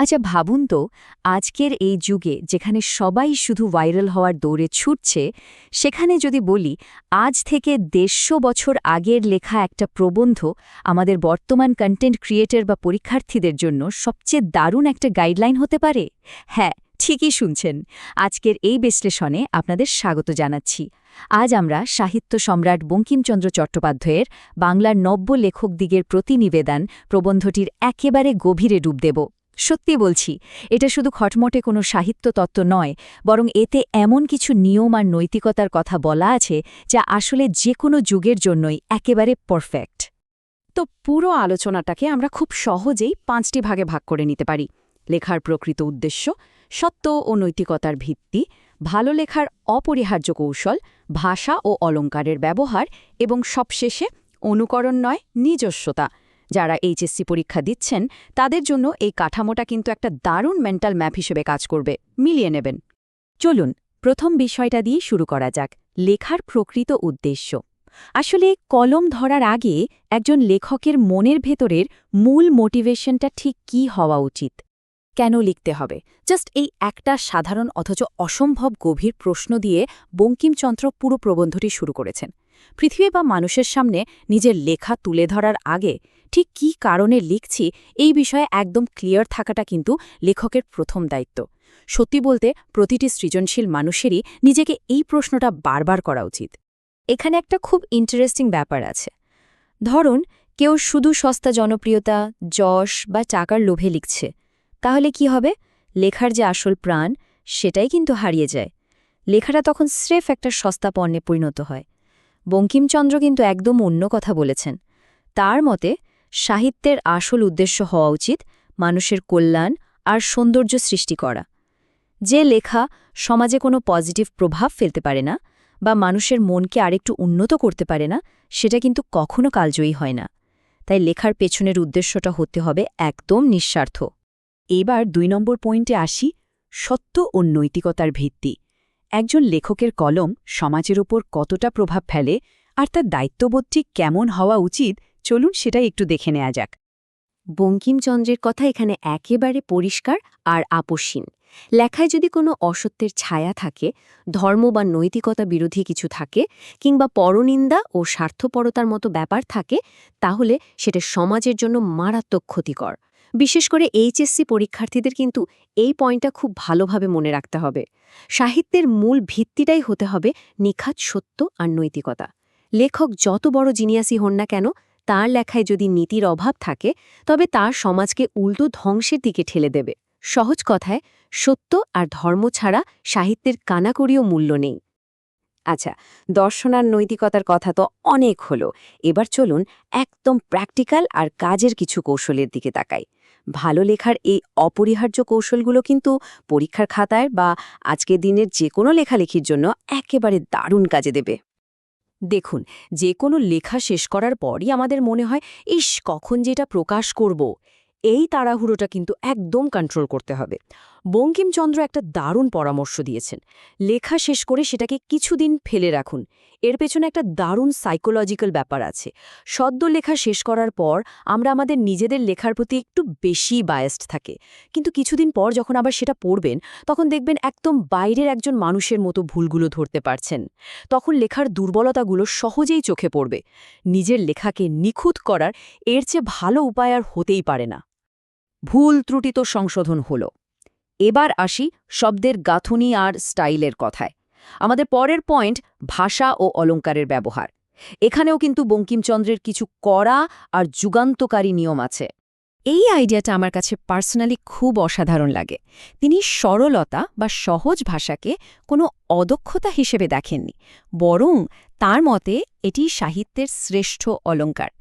আচ্ছা ভাবুন তো, আজকের এই যুগে যেখানে সবাই শুধু ভাইরাল হওয়ার দৌড়ে ছুটছে, সেখানে যদি বলি আজ থেকে ১৫০ বছর আগের লেখা একটা প্রবন্ধ আমাদের বর্তমান কন্টেন্ট ক্রিয়েটর বা পরীক্ষার্থীদের জন্য সবচেয়ে দারুণ একটা গাইডলাইন হতে পারে। হ্যাঁ, ঠিকই শুনছেন। আজকের এই বিশ্লেষণে আপনাদের স্বাগত জানাচ্ছি। আজ আমরা সাহিত্য সম্রাট বঙ্কিমচন্দ্র চট্টোপাধ্যায়ের বাংলার নব্য লেখকদিগের প্রতিনিবেদন প্রবন্ধটির একেবারে গভীরে ডুব দেব। সত্যি বলছি, এটা শুধু খটমটে কোনো সাহিত্য তত্ত্ব নয়, বরং এতে এমন কিছু নিয়ম আর নৈতিকতার কথা বলা আছে যা আসলে যে কোনো যুগের জন্যই একেবারে পারফেক্ট। তো পুরো আলোচনাটাকে আমরা খুব সহজেই ৫টি ভাগে ভাগ করে নিতে পারি। লেখার প্রকৃত উদ্দেশ্য, সত্য ও নৈতিকতার ভিত্তি, ভালো লেখার অপরিহার্য কৌশল, ভাষা ও অলঙ্কারের ব্যবহার এবং সবশেষে অনুকরণ নয়, নিজস্বতা। যারা এইচএসসি পরীক্ষা দিচ্ছেন তাদের জন্য এই কাঠামোটা কিন্তু একটা দারুণ মেন্টাল ম্যাপ হিসেবে কাজ করবে, মিলিয়ে নেবেন। চলুন প্রথম বিষয়টা দিয়ে শুরু করা যাক, লেখার প্রকৃত উদ্দেশ্য। আসলে কলম ধরার আগে একজন লেখকের মনের ভেতরের মূল মোটিভেশনটা ঠিক কী হওয়া উচিত? কেন লিখতে হবে? জাস্ট এই একটা সাধারণ অথচ অসম্ভব গভীর প্রশ্ন দিয়ে বঙ্কিমচন্দ্র পুরো প্রবন্ধটি শুরু করেছেন। পৃথিবী বা মানুষের সামনে নিজের লেখা তুলে ধরার আগে ঠিক কী কারণে লিখছি এই বিষয়ে একদম ক্লিয়ার থাকাটা কিন্তু লেখকের প্রথম দায়িত্ব। সত্যি বলতে প্রতিটি সৃজনশীল মানুষেরই নিজেকে এই প্রশ্নটা বারবার করা উচিত। এখানে একটা খুব ইন্টারেস্টিং ব্যাপার আছে। ধরুন কেউ শুধু সস্তা জনপ্রিয়তা, যশ বা টাকার লোভে লিখছে, তাহলে কি হবে? লেখার যে আসল প্রাণ সেটাই কিন্তু হারিয়ে যায়। লেখাটা তখন স্রেফ একটা সস্তা পণ্যে পরিণত হয়। বঙ্কিমচন্দ্র কিন্তু একদম অন্য কথা বলেছেন। তার মতে সাহিত্যের আসল উদ্দেশ্য হওয়া উচিত মানুষের কল্যাণ আর সৌন্দর্য সৃষ্টি করা। যে লেখা সমাজে কোনো পজিটিভ প্রভাব ফেলতে পারে না বা মানুষের মনকে আরেকটু উন্নত করতে পারে না, সেটা কিন্তু কখনো কালজয়ী হয় না। তাই লেখার পেছনের উদ্দেশ্যটা হতে হবে একদম নিঃস্বার্থ। এবার ২ নম্বর পয়েন্টে আসি, সত্য ও নৈতিকতার ভিত্তি। একজন লেখকের কলম সমাজের ওপর কতটা প্রভাব ফেলে আর তার দায়িত্ববোধটি কেমন হওয়া উচিত, চলুন সেটা একটু দেখে নেওয়া যাক। বঙ্কিমচন্দ্রের কথা এখানে একেবারে পরিষ্কার আর আপোষহীন। লেখায় যদি কোনো অসত্যের ছায়া থাকে, ধর্ম বা নৈতিকতা বিরোধী কিছু থাকে, কিংবা পরনিন্দা ও স্বার্থপরতার মতো ব্যাপার থাকে, তাহলে সেটা সমাজের জন্য মারাত্মক ক্ষতিকর। বিশেষ করে এইচএসসি পরীক্ষার্থীদের কিন্তু এই পয়েন্টটা খুব ভালোভাবে মনে রাখতে হবে। সাহিত্যের মূল ভিত্তিটাই হতে হবে নিখাত সত্য আর নৈতিকতা। লেখক যত বড় জিনিয়াসই হন না কেন, তার লেখায় যদি নীতির অভাব থাকে, তবে তার সমাজকে উল্টো ধ্বংসের দিকে ঠেলে দেবে। সহজ কথায়, সত্য আর ধর্ম ছাড়া সাহিত্যের কানাকড়িও মূল্য নেই। আচ্ছা, দর্শন আর নৈতিকতার কথা তো অনেক হলো। এবার চলুন একদম প্র্যাকটিক্যাল আর কাজের কিছু কৌশলের দিকে তাকাই। ভালো লেখার এই অপরিহার্য কৌশলগুলো কিন্তু পরীক্ষার খাতায় বা আজকের দিনের যে কোনো লেখালেখির জন্য একেবারে দারুণ কাজে দেবে। দেখুন, যে কোনো লেখা শেষ করার পরই আমাদের মনে হয়, ইস, কখন যেটা প্রকাশ করব। এই তাড়াহুড়োটা কিন্তু একদম কন্ট্রোল করতে হবে। বঙ্কিমচন্দ্র একটা দারুণ পরামর্শ দিয়েছেন। লেখা শেষ করে সেটাকে কিছুদিন ফেলে রাখুন। এর পেছনে একটা দারুণ সাইকোলজিক্যাল ব্যাপার আছে। সদ্য লেখা শেষ করার পর আমরা আমাদের নিজেদের লেখার প্রতি একটু বেশি বায়াসড থাকে, কিন্তু কিছুদিন পর যখন আবার সেটা পড়বেন, তখন দেখবেন একদম বাইরের একজন মানুষের মতো ভুলগুলো ধরতে পারছেন। তখন লেখার দুর্বলতাগুলো সহজেই চোখে পড়বে। নিজের লেখাকে নিখুঁত করার এর চেয়ে ভালো উপায় আর হতেই পারে না। ভুল ত্রুটি তো সংশোধন হলো। এবার আসি শব্দের গাঁথুনি আর স্টাইলের কথায়। আমাদের পরের পয়েন্ট, ভাষা ও অলঙ্কারের ব্যবহার। এখানেও কিন্তু বঙ্কিমচন্দ্রের কিছু কড়া আর যুগান্তকারী নিয়ম আছে। এই আইডিয়াটা আমার কাছে পার্সোনালি খুব অসাধারণ লাগে। তিনি সরলতা বা সহজ ভাষাকে কোনো অদক্ষতা হিসেবে দেখেননি, বরং তার মতে এটি সাহিত্যের শ্রেষ্ঠ অলঙ্কার।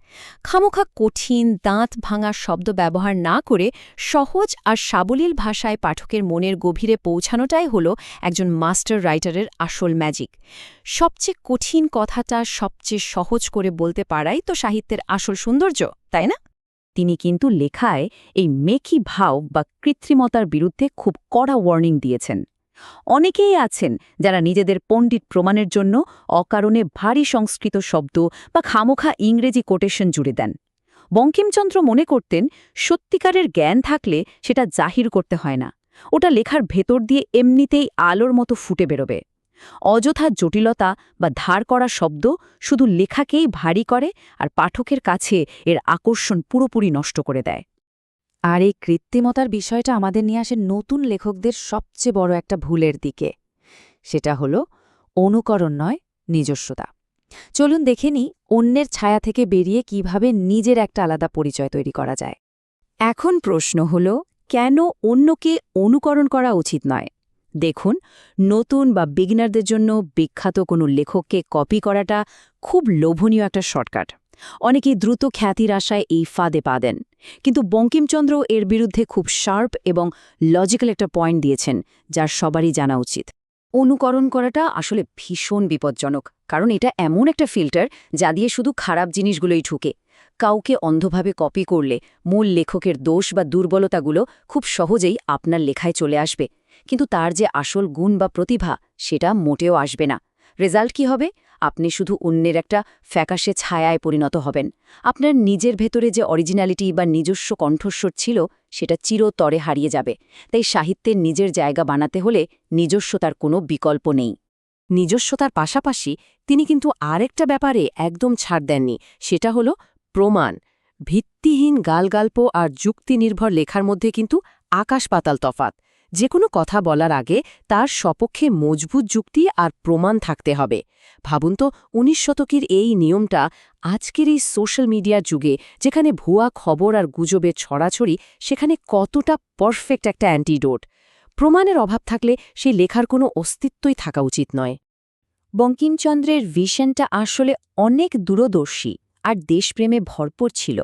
খামোখা কঠিন, দাঁত ভাঙা শব্দ ব্যবহার না করে সহজ আর সাবলীল ভাষায় পাঠকের মনের গভীরে পৌঁছানোটাই হলো একজন মাস্টার রাইটারের আসল ম্যাজিক। সবচেয়ে কঠিন কথাটা সবচেয়ে সহজ করে বলতে পারাই তো সাহিত্যের আসল সৌন্দর্য, তাই না? তিনি কিন্তু লেখায় এই মেকি ভাব বা কৃত্রিমতার বিরুদ্ধে খুব কড়া ওয়ার্নিং দিয়েছেন। অনেকেই আছেন যারা নিজেদের পণ্ডিত প্রমাণের জন্য অকারণে ভারী সংস্কৃত শব্দ বা খামোখা ইংরেজি কোটেশন জুড়ে দেন। বঙ্কিমচন্দ্র মনে করতেন সত্যিকারের জ্ঞান থাকলে সেটা জাহির করতে হয় না, ওটা লেখার ভেতর দিয়ে এমনিতেই আলোর মতো ফুটে বেরোবে। অযথা জটিলতা বা ধার করা শব্দ শুধু লেখাকেই ভারী করে আর পাঠকের কাছে এর আকর্ষণ পুরোপুরি নষ্ট করে দেয়। আর এই কৃত্রিমতার বিষয়টা আমাদের নিয়ে আসে নতুন লেখকদের সবচেয়ে বড় একটা ভুলের দিকে। সেটা হলো অনুকরণ নয়, নিজস্বতা। চলুন দেখে নিই অন্যের ছায়া থেকে বেরিয়ে কিভাবে নিজের একটা আলাদা পরিচয় তৈরি করা যায়। এখন প্রশ্ন হল, কেন অন্যকে অনুকরণ করা উচিত নয়? দেখুন, নতুন বা বিগিনারদের জন্য বিখ্যাত কোনো লেখককে কপি করাটা খুব লোভনীয় একটা শর্টকাট। অনেকেই দ্রুত খ্যাতির আশায় এই ফাঁদে পা দেন, কিন্তু বঙ্কিমচন্দ্র এর বিরুদ্ধে খুব শার্প এবং লজিক্যাল একটা পয়েন্ট দিয়েছেন, যার সবারই জানা উচিত। অনুকরণ করাটা আসলে ভীষণ বিপজ্জনক, কারণ এটা এমন একটা ফিল্টার যা দিয়ে শুধু খারাপ জিনিসগুলোই ঢুকে। কাউকে অন্ধভাবে কপি করলে মূল লেখকের দোষ বা দুর্বলতাগুলো খুব সহজেই আপনার লেখায় চলে আসবে, কিন্তু তার যে আসল গুণ বা প্রতিভা সেটা মোটেও আসবে না। রেজাল্ট কি হবে? আপনি শুধু অন্যের একটা ফ্যাকাশে ছায়ায় পরিণত হবেন। আপনার নিজের ভেতরে যে অরিজিনালিটি বা নিজস্ব কণ্ঠস্বর ছিল সেটা চিরতরে হারিয়ে যাবে। তাই সাহিত্যের নিজের জায়গা বানাতে হলে নিজস্বতার কোনো বিকল্প নেই। নিজস্বতার পাশাপাশি তিনি কিন্তু আরেকটা ব্যাপারে একদম ছাড় দেননি, সেটা হলো প্রমাণ। ভিত্তিহীন গালগল্প আর যুক্তিনির্ভর লেখার মধ্যে কিন্তু আকাশ পাতাল তফাৎ। যে কোনো কথা বলার আগে তার সপক্ষে মজবুত যুক্তি আর প্রমাণ থাকতে হবে। ভাবুন তো, ১৯ শতকের এই নিয়মটা আজকের এই সোশ্যাল মিডিয়ার যুগে, যেখানে ভুয়া খবর আর গুজবের ছড়াছড়ি, সেখানে কতটা পারফেক্ট একটা অ্যান্টিডোট। প্রমাণের অভাব থাকলে সেই লেখার কোনো অস্তিত্বই থাকা উচিত নয়। বঙ্কিমচন্দ্রের ভিশনটা আসলে অনেক দূরদর্শী আর দেশপ্রেমে ভরপুর ছিল।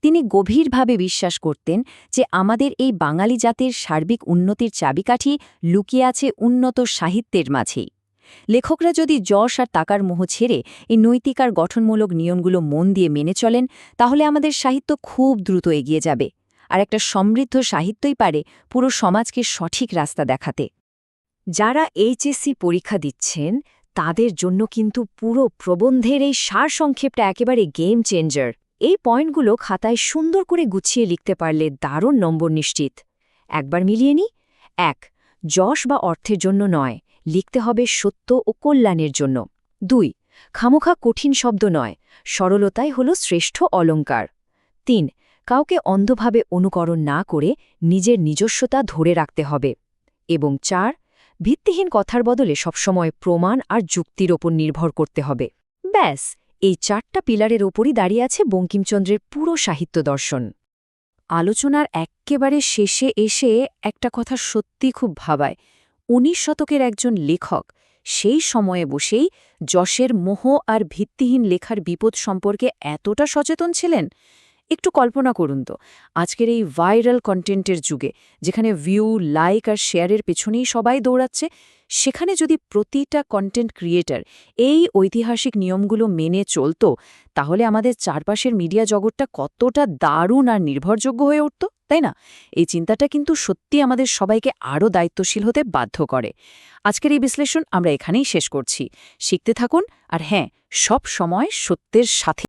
তিনি গভীরভাবে বিশ্বাস করতেন যে আমাদের এই বাঙালি জাতির সার্বিক উন্নতির চাবিকাঠি লুকিয়ে আছে উন্নত সাহিত্যের মাঝেই। লেখকরা যদি যশ আর টাকার মোহ ছেড়ে এই নৈতিক আর গঠনমূলক নিয়মগুলো মন দিয়ে মেনে চলেন, তাহলে আমাদের সাহিত্য খুব দ্রুত এগিয়ে যাবে। আর একটা সমৃদ্ধ সাহিত্যই পারে পুরো সমাজকে সঠিক রাস্তা দেখাতে। যারা এইচএসসি পরীক্ষা দিচ্ছেন তাদের জন্য কিন্তু পুরো প্রবন্ধের এই সারসংক্ষেপটা একেবারে গেম চেঞ্জার। এই পয়েন্টগুলো খাতায় সুন্দর করে গুছিয়ে লিখতে পারলে দারুণ নম্বর নিশ্চিত। একবার মিলিয়ে নি। ১. যশ বা অর্থের জন্য নয়, লিখতে হবে সত্য ও কল্যাণের জন্য। ২. খামোখা কঠিন শব্দ নয়, সরলতাই হল শ্রেষ্ঠ অলঙ্কার। ৩. কাউকে অন্ধভাবে অনুকরণ না করে নিজের নিজস্বতা ধরে রাখতে হবে। এবং ৪. ভিত্তিহীন কথার বদলে সবসময় প্রমাণ আর যুক্তির ওপর নির্ভর করতে হবে। ব্যাস, এই ৪টা পিলারের ওপরই দাঁড়িয়ে আছে বঙ্কিমচন্দ্রের পুরো সাহিত্য দর্শন। আলোচনার এক্কেবারে শেষে এসে একটা কথা সত্যি খুব ভাবায়। ১৯ শতকের একজন লেখক সেই সময়ে বসেই যশের মোহ আর ভিত্তিহীন লেখার বিপদ সম্পর্কে এতটা সচেতন ছিলেন। একটু কল্পনা করুন তো, আজকের এই ভাইরাল কন্টেন্টের যুগে, যেখানে ভিউ, লাইক আর শেয়ারের পেছনেই সবাই দৌড়াচ্ছে, সেখানে যদি প্রতিটা কন্টেন্ট ক্রিয়েটর এই ঐতিহাসিক নিয়মগুলো মেনে চলত, তাহলে আমাদের চারপাশের মিডিয়া জগৎটা কতটা দারুণ আর নির্ভরযোগ্য হয়ে উঠত, তাই না? এই চিন্তাটা কিন্তু সত্যি আমাদের সবাইকে আরও দায়িত্বশীল হতে বাধ্য করে। আজকের এই বিশ্লেষণ আমরা এখানেই শেষ করছি। শিখতে থাকুন, আর হ্যাঁ, সব সময় সত্যের সাথে